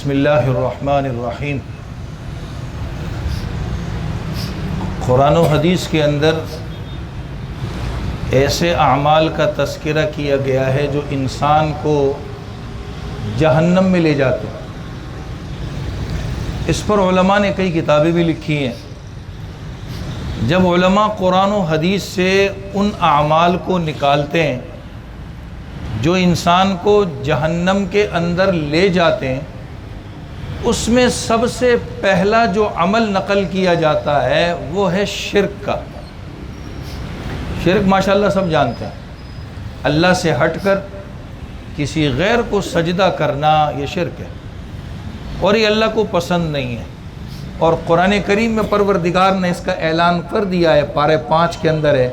بسم اللہ الرحمن الرحیم۔ قرآن و حدیث کے اندر ایسے اعمال کا تذکرہ کیا گیا ہے جو انسان کو جہنم میں لے جاتے ہیں۔ اس پر علماء نے کئی کتابیں بھی لکھی ہیں۔ جب علماء قرآن و حدیث سے ان اعمال کو نکالتے ہیں جو انسان کو جہنم کے اندر لے جاتے ہیں، اس میں سب سے پہلا جو عمل نقل کیا جاتا ہے وہ ہے شرک کا۔ شرک ماشاءاللہ سب جانتے ہیں، اللہ سے ہٹ کر کسی غیر کو سجدہ کرنا یہ شرک ہے، اور یہ اللہ کو پسند نہیں ہے۔ اور قرآن کریم میں پروردگار نے اس کا اعلان کر دیا ہے، پارے 5 کے اندر ہے،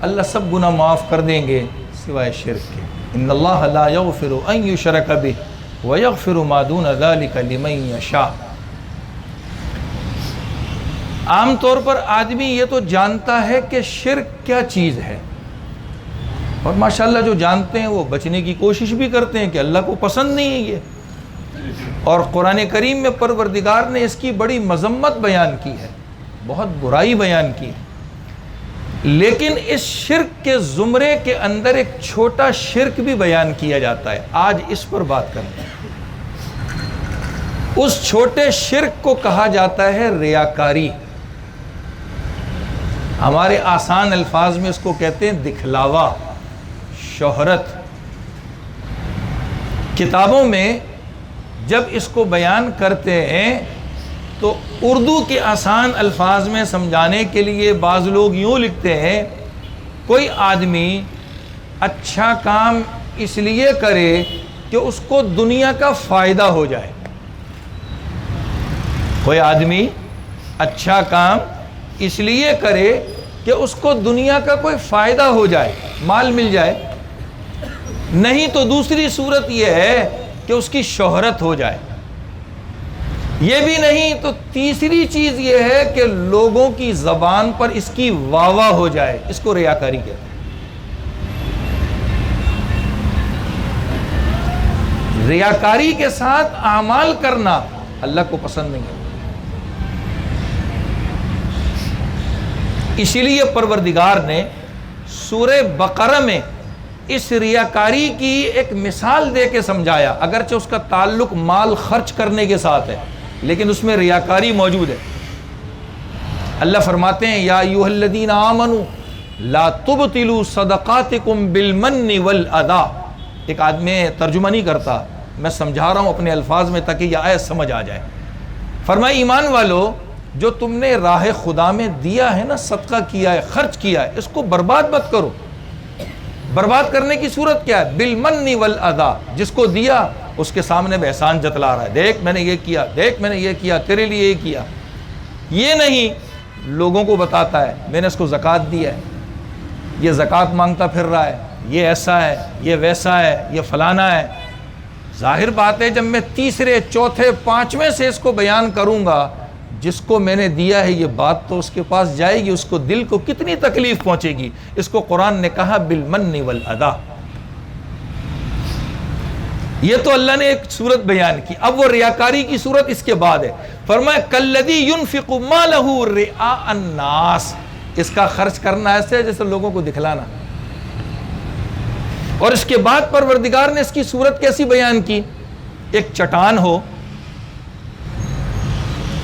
اللہ سب گناہ معاف کر دیں گے سوائے شرک کے۔ ان اللہ لا یغفر ان یشرک بہ ویغفر ما دون ذلک لمن یشاء۔ عام طور پر آدمی یہ تو جانتا ہے کہ شرک کیا چیز ہے، اور ماشاءاللہ جو جانتے ہیں وہ بچنے کی کوشش بھی کرتے ہیں کہ اللہ کو پسند نہیں ہے یہ۔ اور قرآن کریم میں پروردگار نے اس کی بڑی مذمت بیان کی ہے، بہت برائی بیان کی ہے۔ لیکن اس شرک کے زمرے کے اندر ایک چھوٹا شرک بھی بیان کیا جاتا ہے، آج اس پر بات کرتے ہیں۔ اس چھوٹے شرک کو کہا جاتا ہے ریاکاری۔ ہمارے آسان الفاظ میں اس کو کہتے ہیں دکھلاوا، شہرت۔ کتابوں میں جب اس کو بیان کرتے ہیں تو اردو کے آسان الفاظ میں سمجھانے کے لیے بعض لوگ یوں لکھتے ہیں، کوئی آدمی اچھا کام اس لیے کرے کہ اس کو دنیا کا فائدہ ہو جائے۔ کوئی آدمی اچھا کام اس لیے کرے کہ اس کو دنیا کا کوئی فائدہ ہو جائے، مال مل جائے، نہیں تو دوسری صورت یہ ہے کہ اس کی شہرت ہو جائے، یہ بھی نہیں تو تیسری چیز یہ ہے کہ لوگوں کی زبان پر اس کی واہ واہ ہو جائے۔ اس کو ریاکاری کہتے ہیں۔ ریاکاری کے ساتھ اعمال کرنا اللہ کو پسند نہیں ہے۔ اسی لیے پروردگار نے سورہ بقرہ میں اس ریاکاری کی ایک مثال دے کے سمجھایا، اگرچہ اس کا تعلق مال خرچ کرنے کے ساتھ ہے لیکن اس میں ریاکاری موجود ہے۔ اللہ فرماتے ہیں یا ایھا الذین آمنوا لا تبطلوا صدقاتکم بالمن والاذی۔ ایک آدمی ترجمہ نہیں کرتا، میں سمجھا رہا ہوں اپنے الفاظ میں تاکہ یہ آیت سمجھ آ جائے۔ فرمایا ایمان والو، جو تم نے راہ خدا میں دیا ہے نا، صدقہ کیا ہے، خرچ کیا ہے، اس کو برباد مت کرو۔ برباد کرنے کی صورت کیا ہے؟ بالمن والاذی۔ جس کو دیا اس کے سامنے بھی احسان جتلا رہا ہے، دیکھ میں نے یہ کیا، دیکھ میں نے یہ کیا، تیرے لیے یہ کیا۔ یہ نہیں، لوگوں کو بتاتا ہے میں نے اس کو زکوٰۃ دی ہے، یہ زکوٰۃ مانگتا پھر رہا ہے، یہ ایسا ہے، یہ ویسا ہے، یہ فلانا ہے۔ ظاہر بات ہے جب میں تیسرے، چوتھے، 5ویں سے اس کو بیان کروں گا، جس کو میں نے دیا ہے یہ بات تو اس کے پاس جائے گی، اس کو دل کو کتنی تکلیف پہنچے گی۔ اس کو قرآن نے کہا بالمن والاذی۔ یہ تو اللہ نے ایک صورت بیان کی، اب وہ ریاکاری کی صورت اس کے بعد ہے۔ فرمایا کالذی ينفق مالہ رئاء الناس۔ اس کا خرچ کرنا ایسے ہے جیسے لوگوں کو دکھلانا۔ اور اس کے بعد پروردگار نے اس کی صورت کیسی بیان کی؟ ایک چٹان ہو،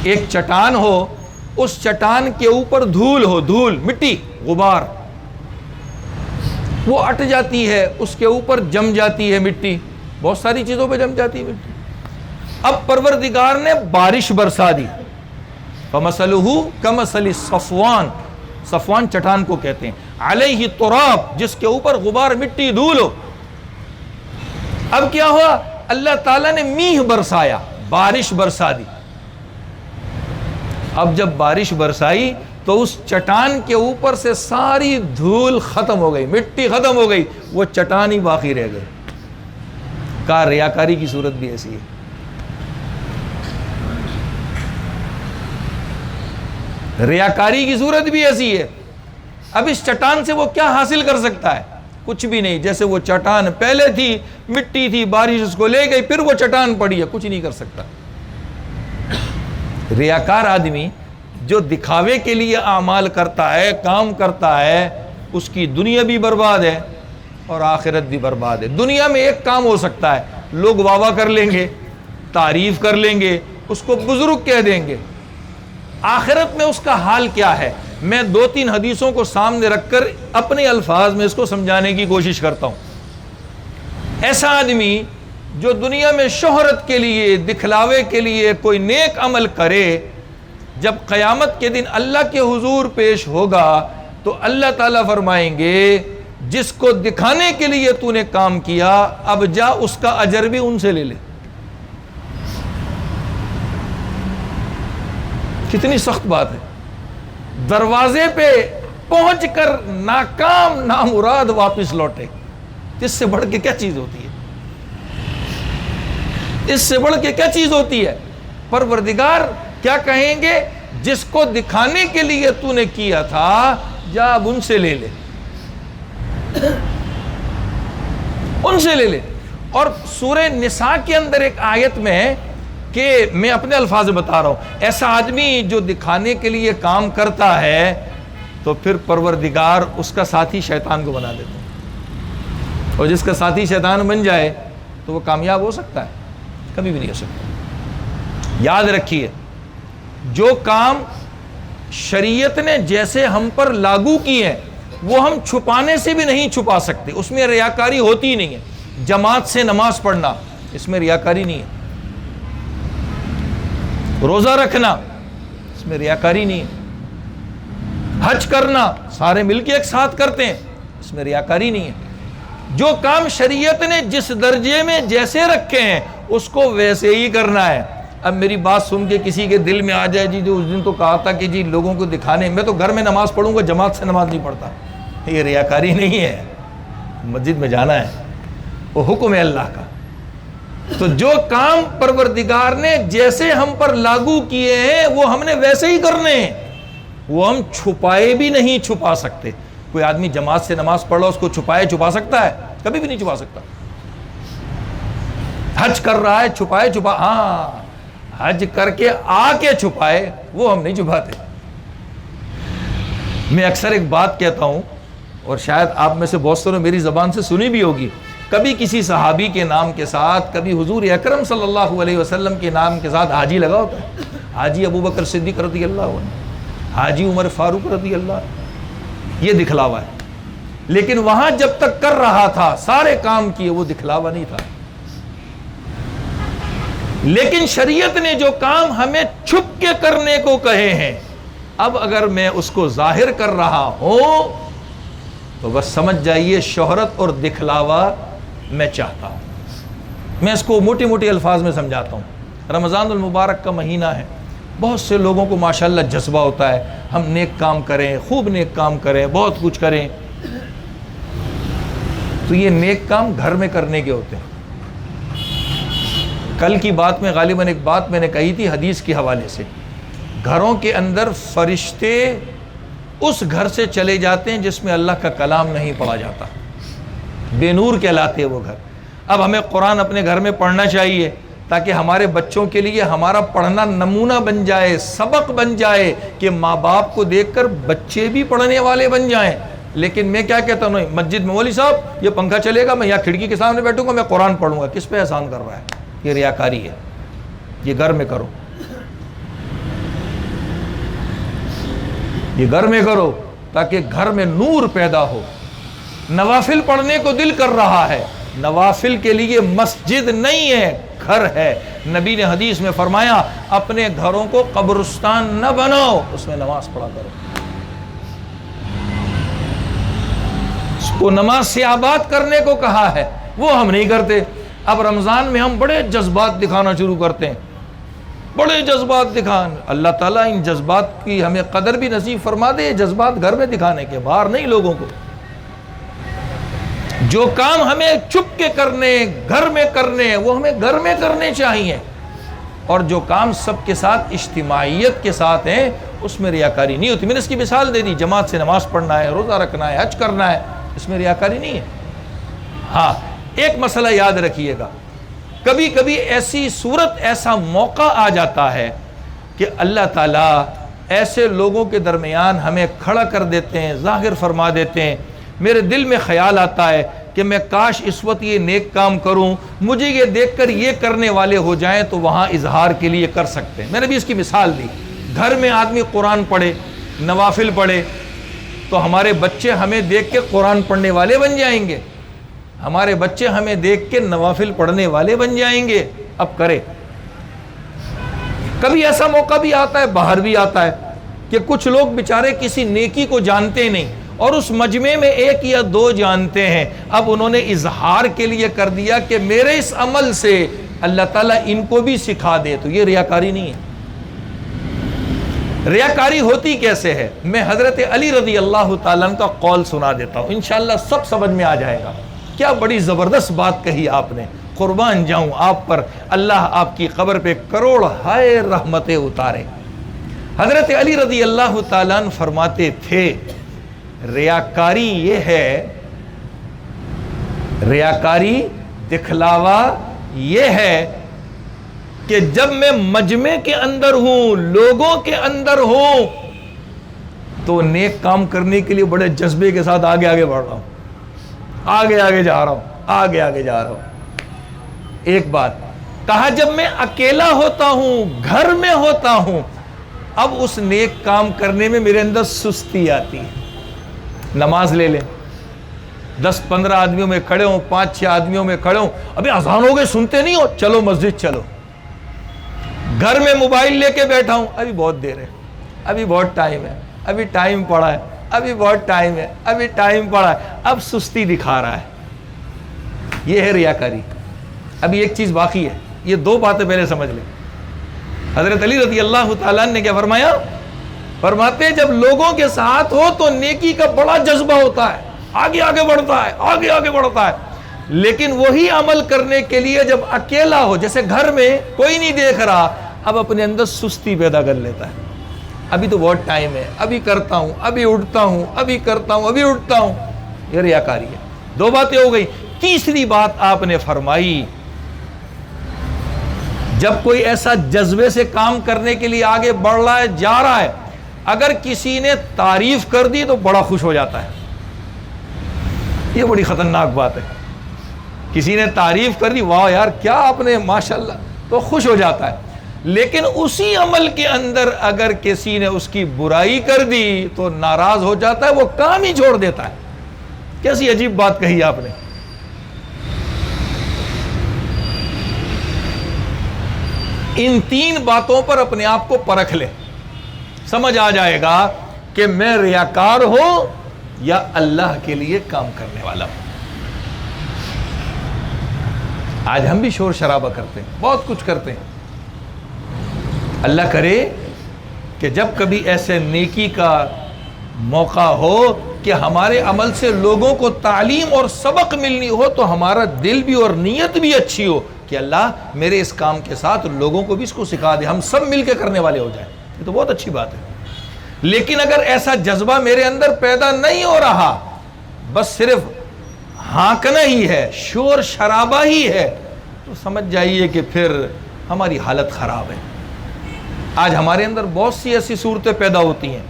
ایک چٹان ہو، اس چٹان کے اوپر دھول ہو، دھول، مٹی، غبار، وہ اٹ جاتی ہے، اس کے اوپر جم جاتی ہے مٹی، بہت ساری چیزوں پہ جم جاتی ہے مٹی۔ اب پروردگار نے بارش برسا دی، فَمَثَلُهُ كَمَثَلِ صَفْوَانَ، صفوان چٹان کو کہتے ہیں، علیہ تراب، جس کے اوپر غبار، مٹی، دھول ہو۔ اب کیا ہوا؟ اللہ تعالیٰ نے میہ برسایا، بارش برسا دی۔ اب جب بارش برسائی تو اس چٹان کے اوپر سے ساری دھول ختم ہو گئی، مٹی ختم ہو گئی، وہ چٹان ہی باقی رہ گئی۔ کہا ریاکاری کی صورت بھی ایسی ہے۔ ریاکاری کی صورت بھی ایسی ہے۔ اب اس چٹان سے وہ کیا حاصل کر سکتا ہے؟ کچھ بھی نہیں۔ جیسے وہ چٹان پہلے تھی، مٹی تھی، بارش اس کو لے گئی، پھر وہ چٹان پڑی ہے، کچھ نہیں کر سکتا۔ ریاکار آدمی جو دکھاوے کے لیے اعمال کرتا ہے، کام کرتا ہے، اس کی دنیا بھی برباد ہے اور آخرت بھی برباد ہے۔ دنیا میں ایک کام ہو سکتا ہے، لوگ واہ واہ کر لیں گے، تعریف کر لیں گے، اس کو بزرگ کہہ دیں گے۔ آخرت میں اس کا حال کیا ہے؟ میں 2-3 حدیثوں کو سامنے رکھ کر اپنے الفاظ میں اس کو سمجھانے کی کوشش کرتا ہوں۔ ایسا آدمی جو دنیا میں شہرت کے لیے، دکھلاوے کے لیے کوئی نیک عمل کرے، جب قیامت کے دن اللہ کے حضور پیش ہوگا تو اللہ تعالیٰ فرمائیں گے جس کو دکھانے کے لیے تو نے کام کیا، اب جا اس کا اجر بھی ان سے لے لے۔ کتنی سخت بات ہے، دروازے پہ پہنچ کر ناکام نامراد واپس لوٹے۔ اس سے بڑھ کے کیا چیز ہوتی ہے؟ اس سے بڑھ کے کیا چیز ہوتی ہے؟ پروردگار کیا کہیں گے؟ جس کو دکھانے کے لیے تو نے کیا تھا، جا اب ان سے لے لے، ان سے لے لے۔ اور سورہ نساء کے اندر ایک آیت میں ہے کہ میں اپنے الفاظ بتا رہا ہوں، ایسا آدمی جو دکھانے کے لیے کام کرتا ہے تو پھر پروردگار اس کا ساتھی شیطان کو بنا دیتا ہے، اور جس کا ساتھی شیطان بن جائے تو وہ کامیاب ہو سکتا ہے؟ کبھی بھی نہیں ہو سکتا۔ یاد رکھیے، جو کام شریعت نے جیسے ہم پر لاگو کیے ہیں وہ ہم چھپانے سے بھی نہیں چھپا سکتے، اس میں ریاکاری ہوتی ہی نہیں ہے۔ جماعت سے نماز پڑھنا، اس میں ریاکاری نہیں ہے۔ روزہ رکھنا، اس میں ریاکاری نہیں ہے۔ حج کرنا، سارے مل کے ایک ساتھ کرتے ہیں، اس میں ریاکاری نہیں ہے۔ جو کام شریعت نے جس درجے میں جیسے رکھے ہیں اس کو ویسے ہی کرنا ہے۔ اب میری بات سن کے کسی کے دل میں آ جائے جی جو اس دن تو کہا تھا کہ جی لوگوں کو دکھانے، میں تو گھر میں نماز پڑھوں گا، جماعت سے نماز نہیں پڑھتا، یہ ریاکاری نہیں ہے۔ مسجد میں جانا ہے، وہ حکم ہے اللہ کا۔ تو جو کام پروردگار نے جیسے ہم پر لاگو کیے ہیں وہ ہم نے ویسے ہی کرنے ہیں، وہ ہم چھپائے بھی نہیں چھپا سکتے۔ کوئی آدمی جماعت سے نماز پڑھ رہا اس کو چھپائے چھپا سکتا ہے؟ کبھی بھی نہیں چھپا سکتا۔ حج کر رہا ہے، چھپائے چھپا، ہاں حج کر کے آ کے چھپائے، وہ ہم نہیں چھپاتے۔ میں اکثر ایک بات کہتا ہوں، اور شاید آپ میں سے بہت ساروں میری زبان سے سنی بھی ہوگی، کبھی کسی صحابی کے نام کے ساتھ، کبھی حضور اکرم صلی اللہ علیہ وسلم کے نام کے ساتھ حاجی لگا ہوتا ہے۔ حاجی ابو بکر صدیق رضی اللہ عنہ، حاجی عمر فاروق رضی اللہ، یہ دکھلاوا ہے۔ لیکن وہاں جب تک کر رہا تھا سارے کام کیے، وہ دکھلاوا نہیں تھا۔ لیکن شریعت نے جو کام ہمیں چھپ کے کرنے کو کہے ہیں، اب اگر میں اس کو ظاہر کر رہا ہوں تو بس سمجھ جائیے شہرت اور دکھلاوا میں چاہتا ہوں۔ میں اس کو موٹے موٹے الفاظ میں سمجھاتا ہوں۔ رمضان المبارک کا مہینہ ہے، بہت سے لوگوں کو ماشاءاللہ جذبہ ہوتا ہے ہم نیک کام کریں، خوب نیک کام کریں، بہت کچھ کریں۔ تو یہ نیک کام گھر میں کرنے کے ہوتے ہیں۔ کل کی بات میں غالباً ایک بات میں نے کہی تھی حدیث کے حوالے سے، گھروں کے اندر فرشتے اس گھر سے چلے جاتے ہیں جس میں اللہ کا کلام نہیں پڑھا جاتا، بے نور کہلاتے ہیں وہ گھر۔ اب ہمیں قرآن اپنے گھر میں پڑھنا چاہیے تاکہ ہمارے بچوں کے لیے ہمارا پڑھنا نمونہ بن جائے، سبق بن جائے، کہ ماں باپ کو دیکھ کر بچے بھی پڑھنے والے بن جائیں۔ لیکن میں کیا کہتا ہوں، مسجد میں مولوی صاحب یہ پنکھا چلے گا، میں یہاں کھڑکی کے سامنے بیٹھوں گا، میں قرآن پڑھوں گا، کس پہ احسان کر رہا ہے؟ یہ ریاکاری ہے۔ یہ گھر میں کرو، یہ گھر میں کرو تاکہ گھر میں نور پیدا ہو۔ نوافل پڑھنے کو دل کر رہا ہے، نوافل کے لیے مسجد نہیں ہے، گھر ہے۔ نبی نے حدیث میں فرمایا اپنے گھروں کو قبرستان نہ بناؤ، اس میں نماز پڑھا کرو۔ اس کو نماز سے آباد کرنے کو کہا ہے، وہ ہم نہیں کرتے۔ اب رمضان میں ہم بڑے جذبات دکھانا شروع کرتے ہیں، بڑے جذبات دکھان۔ اللہ تعالیٰ ان جذبات کی ہمیں قدر بھی نصیب فرما دے، جذبات گھر میں دکھانے کے، باہر نہیں لوگوں کو۔ جو کام ہمیں چھپ کے کرنے، گھر میں کرنے، وہ ہمیں گھر میں کرنے چاہیے، اور جو کام سب کے ساتھ اجتماعیت کے ساتھ ہیں اس میں ریاکاری نہیں ہوتی۔ میں نے اس کی مثال دے دی، جماعت سے نماز پڑھنا ہے، روزہ رکھنا ہے، حج کرنا ہے، اس میں ریاکاری نہیں ہے۔ ہاں ایک مسئلہ یاد رکھیے گا، کبھی کبھی ایسی صورت، ایسا موقع آ جاتا ہے کہ اللہ تعالیٰ ایسے لوگوں کے درمیان ہمیں کھڑا کر دیتے ہیں، ظاہر فرما دیتے ہیں۔ میرے دل میں خیال آتا ہے کہ میں کاش اس وقت یہ نیک کام کروں، مجھے یہ دیکھ کر یہ کرنے والے ہو جائیں تو وہاں اظہار کے لیے کر سکتے ہیں۔ میں نے بھی اس کی مثال دی، گھر میں آدمی قرآن پڑھے، نوافل پڑھے، تو ہمارے بچے ہمیں دیکھ کے قرآن پڑھنے والے بن جائیں گے، ہمارے بچے ہمیں دیکھ کے نوافل پڑھنے والے بن جائیں گے۔ اب کرے، کبھی ایسا موقع بھی آتا ہے، باہر بھی آتا ہے، کہ کچھ لوگ بیچارے کسی نیکی کو جانتے نہیں اور اس مجمع میں ایک یا دو جانتے ہیں، اب انہوں نے اظہار کے لیے کر دیا کہ میرے اس عمل سے اللہ تعالیٰ ان کو بھی سکھا دے، تو یہ ریاکاری نہیں ہے۔ ریاکاری ہوتی کیسے ہے؟ میں حضرت علی رضی اللہ تعالیٰ عنہ کا قول سنا دیتا ہوں، انشاءاللہ سب سمجھ میں آ جائے گا۔ کیا بڑی زبردست بات کہی آپ نے، قربان جاؤں آپ پر، اللہ آپ کی قبر پہ کروڑ ہائے رحمتیں اتارے۔ حضرت علی رضی اللہ تعالیٰ عنہ فرماتے تھے، ریاکاری یہ ہے، ریاکاری دکھلاوا یہ ہے کہ جب میں مجمع کے اندر ہوں، لوگوں کے اندر ہوں، تو نیک کام کرنے کے لیے بڑے جذبے کے ساتھ آگے آگے بڑھ رہا ہوں، آگے آگے جا رہا ہوں، آگے آگے جا رہا ہوں۔ ایک بات کہا، جب میں اکیلا ہوتا ہوں، گھر میں ہوتا ہوں، اب اس نیک کام کرنے میں میرے اندر سستی آتی ہے۔ نماز لے لیں، 10-15 آدمیوں میں کھڑے ہوں، 5-6 آدمیوں میں کھڑے ہوں، ابھی اذان ہو گئے سنتے نہیں ہو، چلو مسجد چلو۔ گھر میں موبائل لے کے بیٹھا ہوں، ابھی بہت دیر ہے، ابھی بہت ٹائم ہے، ابھی ٹائم پڑا ہے، ابھی بہت ٹائم ہے، ابھی ٹائم پڑا ہے، اب سستی دکھا رہا ہے۔ یہ ہے ریاکاری۔ ابھی ایک چیز باقی ہے، یہ 2 باتیں پہلے سمجھ لیں۔ حضرت علی رضی اللہ تعالیٰ نے کیا فرمایا؟ فرماتے ہیں جب لوگوں کے ساتھ ہو تو نیکی کا بڑا جذبہ ہوتا ہے، آگے آگے بڑھتا ہے، آگے آگے بڑھتا ہے، لیکن وہی عمل کرنے کے لیے جب اکیلا ہو، جیسے گھر میں کوئی نہیں دیکھ رہا، اب اپنے اندر سستی پیدا کر لیتا ہے۔ ابھی تو بہت ٹائم ہے، ابھی کرتا ہوں، ابھی اٹھتا ہوں، ابھی کرتا ہوں، ابھی اٹھتا ہوں۔ یہ ریاکاری ہے۔ 2 باتیں ہو گئی۔ تیسری بات آپ نے فرمائی، جب کوئی ایسا جذبے سے کام کرنے کے لیے آگے بڑھ رہا ہے، جا رہا ہے، اگر کسی نے تعریف کر دی تو بڑا خوش ہو جاتا ہے۔ یہ بڑی خطرناک بات ہے۔ کسی نے تعریف کر دی، واہ یار کیا آپ نے ماشاءاللہ، تو خوش ہو جاتا ہے۔ لیکن اسی عمل کے اندر اگر کسی نے اس کی برائی کر دی تو ناراض ہو جاتا ہے، وہ کام ہی چھوڑ دیتا ہے۔ کیسی عجیب بات کہی آپ نے۔ ان 3 باتوں پر اپنے آپ کو پرکھ لیں، سمجھ آ جائے گا کہ میں ریاکار ہوں یا اللہ کے لیے کام کرنے والا ہوں۔ آج ہم بھی شور شرابہ کرتے ہیں، بہت کچھ کرتے ہیں۔ اللہ کرے کہ جب کبھی ایسے نیکی کا موقع ہو کہ ہمارے عمل سے لوگوں کو تعلیم اور سبق ملنی ہو، تو ہمارا دل بھی اور نیت بھی اچھی ہو کہ اللہ میرے اس کام کے ساتھ لوگوں کو بھی اس کو سکھا دے، ہم سب مل کے کرنے والے ہو جائیں، یہ تو بہت اچھی بات ہے۔ لیکن اگر ایسا جذبہ میرے اندر پیدا نہیں ہو رہا، بس صرف ہانکنا ہی ہے، شور شرابہ ہی ہے، تو سمجھ جائیے کہ پھر ہماری حالت خراب ہے۔ آج ہمارے اندر بہت سی ایسی صورتیں پیدا ہوتی ہیں،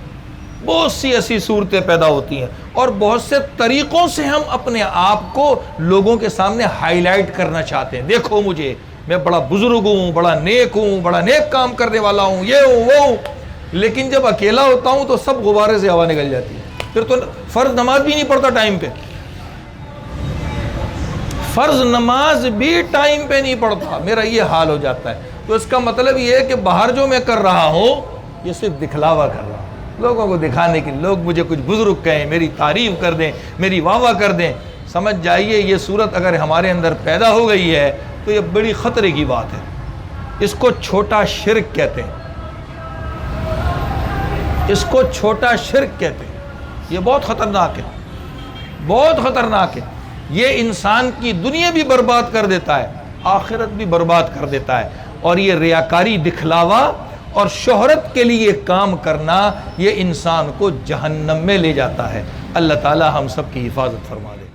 بہت سی ایسی صورتیں پیدا ہوتی ہیں، اور بہت سے طریقوں سے ہم اپنے آپ کو لوگوں کے سامنے ہائی لائٹ کرنا چاہتے ہیں۔ دیکھو مجھے، میں بڑا بزرگ ہوں، بڑا نیک ہوں، بڑا نیک کام کرنے والا ہوں، یہ ہوں وہ ہوں۔ لیکن جب اکیلا ہوتا ہوں تو سب غبارے سے ہوا نکل جاتی ہے، پھر تو فرض نماز بھی نہیں پڑھتا ٹائم پہ، فرض نماز بھی ٹائم پہ نہیں پڑھتا، میرا یہ حال ہو جاتا ہے۔ تو اس کا مطلب یہ ہے کہ باہر جو میں کر رہا ہوں یہ صرف دکھلاوا کر رہا ہوں، لوگوں کو دکھانے کے، لوگ مجھے کچھ بزرگ کہیں، میری تعریف کر دیں، میری واہ واہ کر دیں۔ سمجھ جائیے یہ صورت اگر ہمارے اندر پیدا ہو گئی ہے تو یہ بڑی خطرے کی بات ہے۔ اس کو چھوٹا شرک کہتے ہیں، اس کو چھوٹا شرک کہتے ہیں۔ یہ بہت خطرناک ہے، بہت خطرناک ہے۔ یہ انسان کی دنیا بھی برباد کر دیتا ہے، آخرت بھی برباد کر دیتا ہے۔ اور یہ ریاکاری، دکھلاوا اور شہرت کے لیے کام کرنا، یہ انسان کو جہنم میں لے جاتا ہے۔ اللہ تعالی ہم سب کی حفاظت فرما دے۔